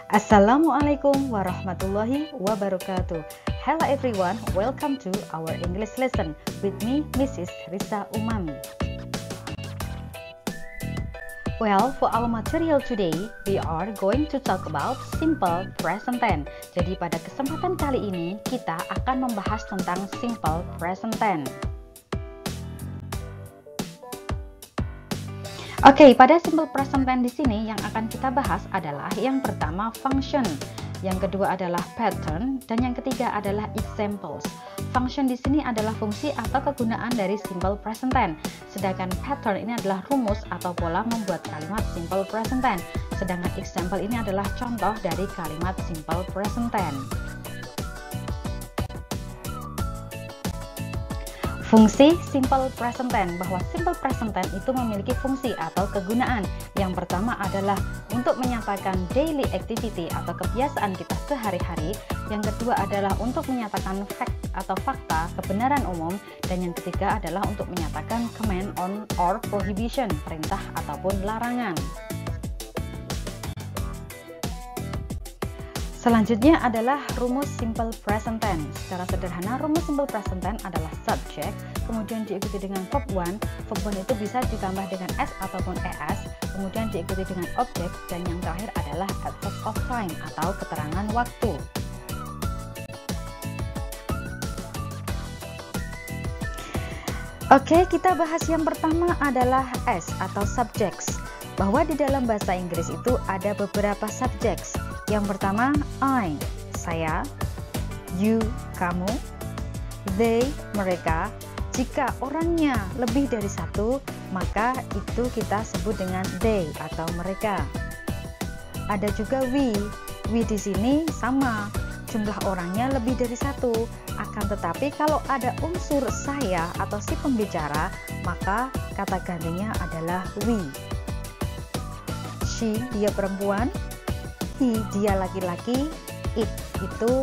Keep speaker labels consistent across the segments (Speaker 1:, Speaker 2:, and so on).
Speaker 1: Assalamualaikum warahmatullahi wabarakatuh. Hello everyone, welcome to our English lesson with me, Mrs. Risa Umami. Well, for our material today, we are going to talk about simple present tense. Jadi pada kesempatan kali ini, kita akan membahas tentang simple present tense. Oke, pada simple present tense di sini yang akan kita bahas adalah yang pertama function, yang kedua adalah pattern, dan yang ketiga adalah examples. Function di sini adalah fungsi atau kegunaan dari simple present tense, sedangkan pattern ini adalah rumus atau pola membuat kalimat simple present tense, sedangkan example ini adalah contoh dari kalimat simple present tense. Fungsi simple present tense, bahwa simple present tense itu memiliki fungsi atau kegunaan. Yang pertama adalah untuk menyatakan daily activity atau kebiasaan kita sehari-hari. Yang kedua adalah untuk menyatakan fact atau fakta, kebenaran umum. Dan yang ketiga adalah untuk menyatakan command on or prohibition, perintah ataupun larangan. Selanjutnya adalah rumus simple present tense. Secara sederhana, rumus simple present tense adalah subject, kemudian diikuti dengan verb 1. Verb 1 itu bisa ditambah dengan s ataupun es, kemudian diikuti dengan objek, dan yang terakhir adalah adverb of time atau keterangan waktu. Oke, kita bahas yang pertama adalah s atau subjects. Bahwa di dalam bahasa Inggris itu ada beberapa subjects. Yang pertama, I, saya, you, kamu, they, mereka. Jika orangnya lebih dari satu, maka itu kita sebut dengan they atau mereka. Ada juga we. We di sini sama, jumlah orangnya lebih dari satu. Akan tetapi kalau ada unsur saya atau si pembicara, maka kata gantinya adalah we. She, dia perempuan. He, dia laki-laki. It, itu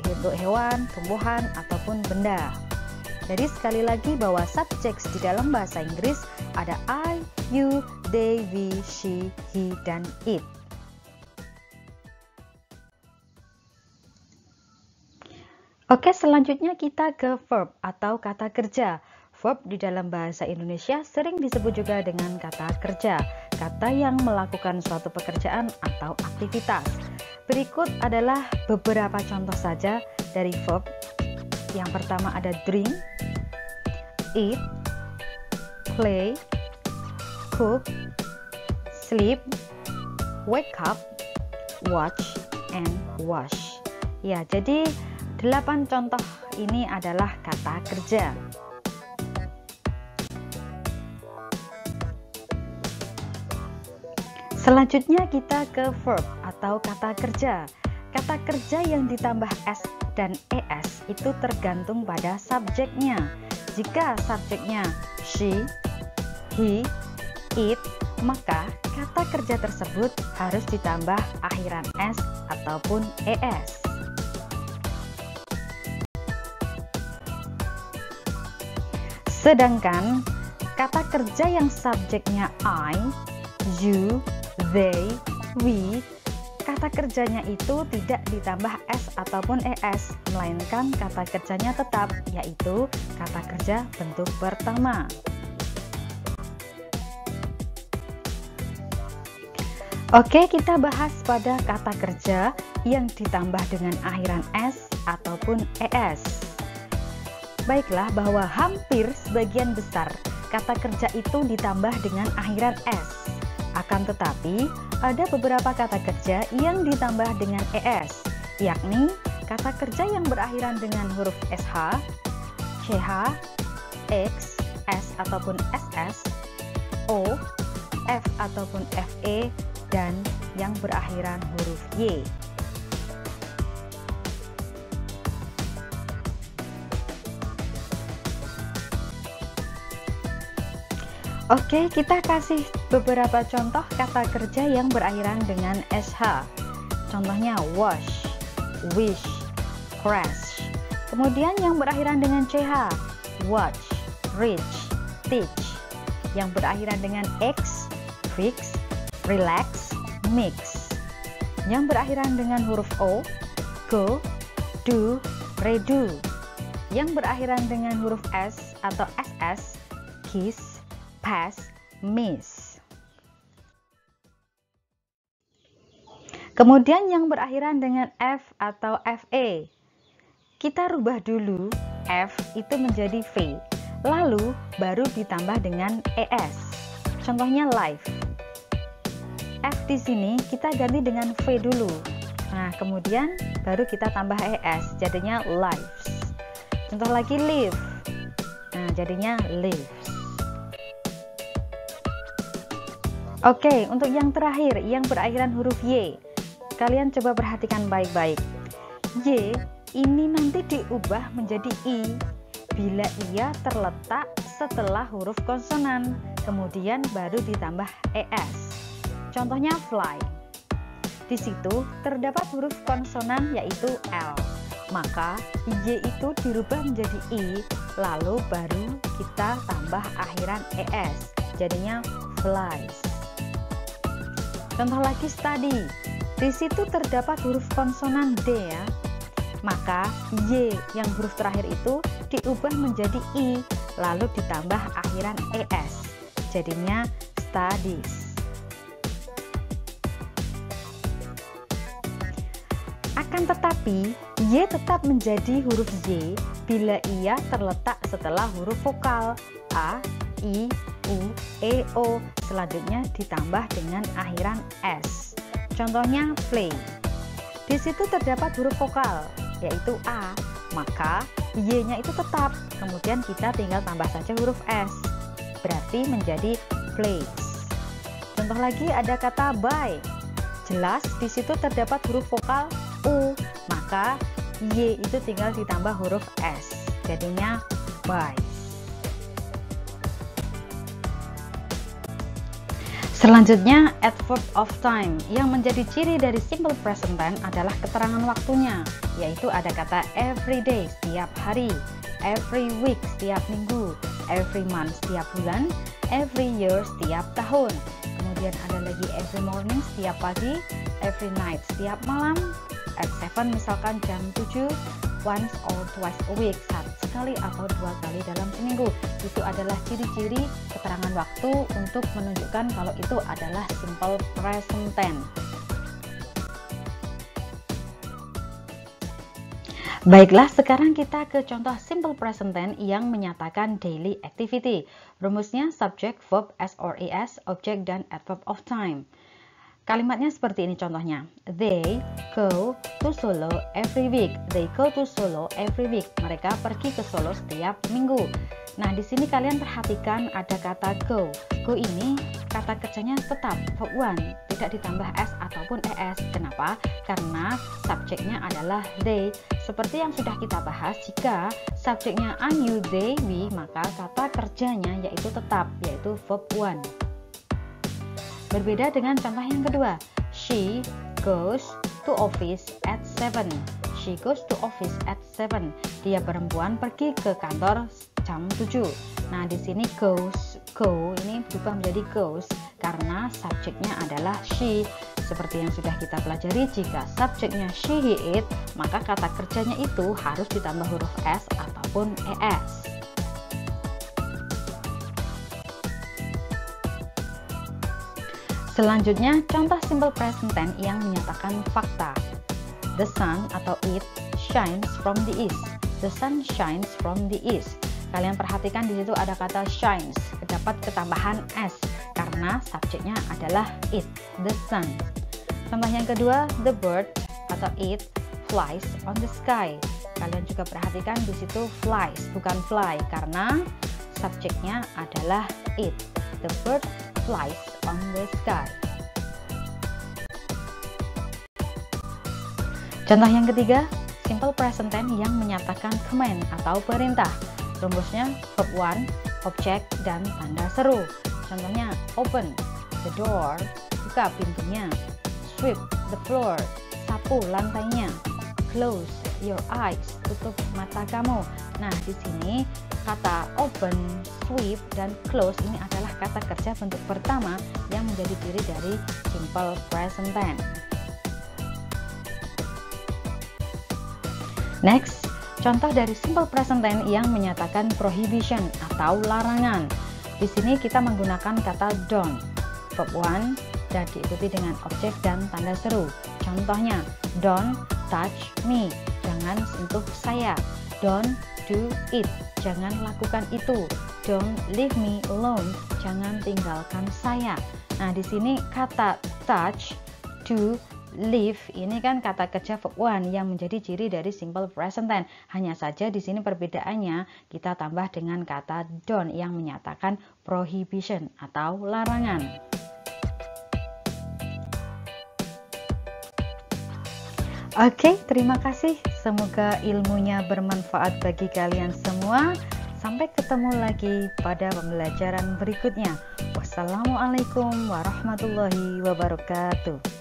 Speaker 1: untuk hewan, tumbuhan, ataupun benda. Jadi sekali lagi bahwa subjects di dalam bahasa Inggris ada I, you, they, we, she, he, dan it. Oke, selanjutnya kita ke verb atau kata kerja. Verb di dalam bahasa Indonesia sering disebut juga dengan kata kerja, kata yang melakukan suatu pekerjaan atau aktivitas. Berikut adalah beberapa contoh saja dari verb. Yang pertama ada drink, eat, play, cook, sleep, wake up, watch, and wash. Ya, jadi 8 contoh ini adalah kata kerja. Selanjutnya kita ke verb atau kata kerja. Kata kerja yang ditambah s dan es itu tergantung pada subjeknya. Jika subjeknya she, he, it, maka kata kerja tersebut harus ditambah akhiran s ataupun es. Sedangkan kata kerja yang subjeknya I, you, they, we, kata kerjanya itu tidak ditambah s ataupun es, melainkan kata kerjanya tetap, yaitu kata kerja bentuk pertama. Oke, kita bahas pada kata kerja yang ditambah dengan akhiran s ataupun es. Baiklah, bahwa hampir sebagian besar kata kerja itu ditambah dengan akhiran s. Akan tetapi, ada beberapa kata kerja yang ditambah dengan es, yakni kata kerja yang berakhiran dengan huruf sh, ch, x, s ataupun ss, o, f ataupun fe, dan yang berakhiran huruf y. Oke, kita kasih beberapa contoh kata kerja yang berakhiran dengan sh. Contohnya wash, wish, crash. Kemudian yang berakhiran dengan ch, watch, reach, teach. Yang berakhiran dengan x, fix, relax, mix. Yang berakhiran dengan huruf O, go, do, redo. Yang berakhiran dengan huruf S atau SS, kiss, pass, miss. Kemudian yang berakhiran dengan F atau FE. Kita rubah dulu F itu menjadi V, lalu baru ditambah dengan ES. Contohnya live. F di sini kita ganti dengan V dulu. Nah, kemudian baru kita tambah ES, jadinya lives. Contoh lagi live. Nah, jadinya lives. Oke, untuk yang terakhir, yang berakhiran huruf Y. Kalian coba perhatikan baik-baik. Y ini nanti diubah menjadi I bila ia terletak setelah huruf konsonan, kemudian baru ditambah ES. Contohnya fly. Di situ terdapat huruf konsonan yaitu L. Maka Y itu dirubah menjadi I, lalu baru kita tambah akhiran ES. Jadinya flies. Contoh lagi study. Di situ terdapat huruf konsonan D ya. Maka Y yang huruf terakhir itu diubah menjadi I, lalu ditambah akhiran ES. Jadinya studies. Akan tetapi, Y tetap menjadi huruf Y bila ia terletak setelah huruf vokal A, I, U, E, O. Selanjutnya ditambah dengan akhiran S. Contohnya play. Di situ terdapat huruf vokal yaitu A, maka Y-nya itu tetap, kemudian kita tinggal tambah saja huruf S, berarti menjadi plays. Contoh lagi ada kata buy. Jelas di situ terdapat huruf vokal U, maka Y itu tinggal ditambah huruf S, jadinya buy. Selanjutnya, adverb of time. Yang menjadi ciri dari simple present tense adalah keterangan waktunya, yaitu ada kata every day, setiap hari, every week, setiap minggu, every month, setiap bulan, every year, setiap tahun. Kemudian ada lagi every morning, setiap pagi, every night, setiap malam, at 7 misalkan jam 7, once or twice a week, sekali atau 2 kali dalam seminggu. Itu adalah ciri-ciri keterangan waktu untuk menunjukkan kalau itu adalah simple present tense. Baiklah, sekarang kita ke contoh simple present tense yang menyatakan daily activity. Rumusnya subject, verb, s or es, object, dan adverb of time. Kalimatnya seperti ini contohnya. They go to Solo every week. They go to Solo every week. Mereka pergi ke Solo setiap minggu. Nah, di sini kalian perhatikan ada kata go. Go ini kata kerjanya tetap verb one, tidak ditambah s ataupun es. Kenapa? Karena subjeknya adalah they. Seperti yang sudah kita bahas, jika subjeknya I, you, they, we, maka kata kerjanya yaitu tetap, yaitu verb one. Berbeda dengan contoh yang kedua. She goes to office at 7. She goes to office at 7. Dia perempuan pergi ke kantor jam 7. Nah, di sini goes, go ini berubah menjadi goes karena subjeknya adalah she. Seperti yang sudah kita pelajari, jika subjeknya she, he, it, maka kata kerjanya itu harus ditambah huruf s ataupun es. Selanjutnya, contoh simple present tense yang menyatakan fakta. The sun atau it shines from the east. The sun shines from the east. Kalian perhatikan di situ ada kata shines, terdapat ketambahan s karena subjeknya adalah it, the sun. Contoh yang kedua, the bird atau it flies on the sky. Kalian juga perhatikan di situ flies, bukan fly, karena subjeknya adalah it. The bird flies on the sky. Contoh yang ketiga, simple present tense yang menyatakan command atau perintah. Rumusnya verb one, object, dan tanda seru. Contohnya open the door, buka pintunya. Sweep the floor, sapu lantainya. Close your eyes, tutup mata kamu. Nah, di sini kata open, sweep, dan close ini adalah kata kerja bentuk pertama yang menjadi ciri dari simple present tense. Next, contoh dari simple present tense yang menyatakan prohibition atau larangan. Di sini kita menggunakan kata don't. Verb 1 dan diikuti dengan objek dan tanda seru. Contohnya, don't touch me, jangan sentuh saya. Don't do it, jangan lakukan itu. Don't leave me alone, jangan tinggalkan saya. Nah, di sini kata touch, do, leave ini kan kata kerja verb 1 yang menjadi ciri dari simple present tense. Hanya saja di sini perbedaannya kita tambah dengan kata don't yang menyatakan prohibition atau larangan. Oke, terima kasih. Semoga ilmunya bermanfaat bagi kalian semua. Sampai ketemu lagi pada pembelajaran berikutnya. Wassalamualaikum warahmatullahi wabarakatuh.